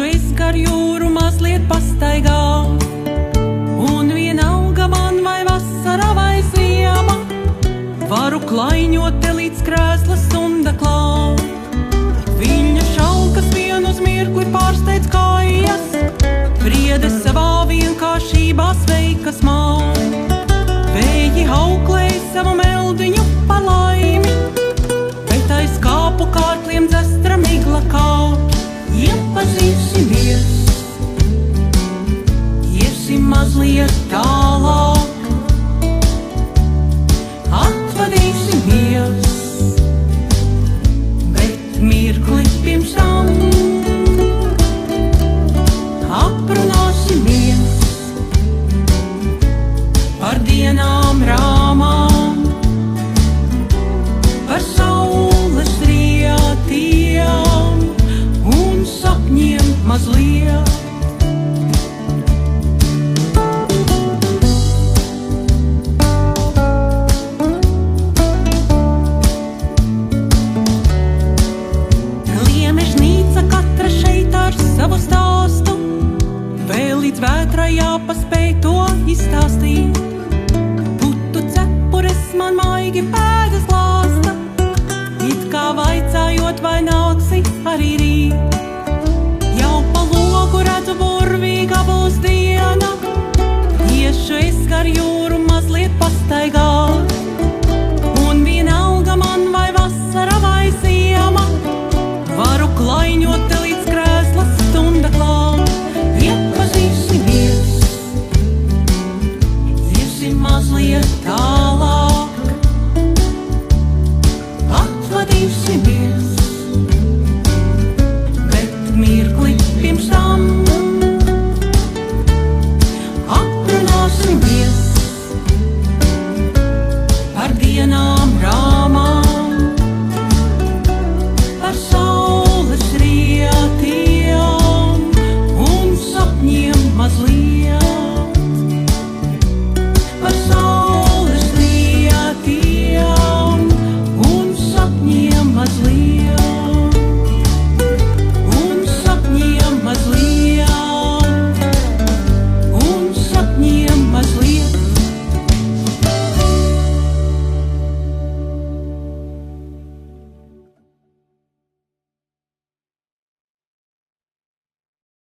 Iešu es gar jūru mazliet pastaigā, un vienalga man vai vasara vai ziema, varu klaiņot te līdz krēsla stunda klāt. Viļņa šalkas vien uz mirkli pārsteidz kājas, priede savā vienkāršībā sveikas māj. Vēji hauklēj savu meldiņu pa laimi, bet aiz kāpu kārkliem dzestra migla kāp. Iepazīsimies, iesim mazliet tālāk, atvadīsimies, bet mirkli pirms tam aprunāsimies par dienām rāmām, par saules rietiem un sapņiem mazliet. Liemežnīca katra šeit ar savu stāstu, vēl līdz vētrai jāpaspēj to izstāstīt. Putu cepures man maigi pēdas lāsta, it kā vaicājot, vai nāksi arī rīt. Jau pa logu redzu burvīga būs diena, iešu es gar jūru mazliet pastaigāt, un vienalga man vai vasara vai ziema, varu klaiņot te līdz krēsla stunda klāt. Iepazīsimies, iesim mazliet tā.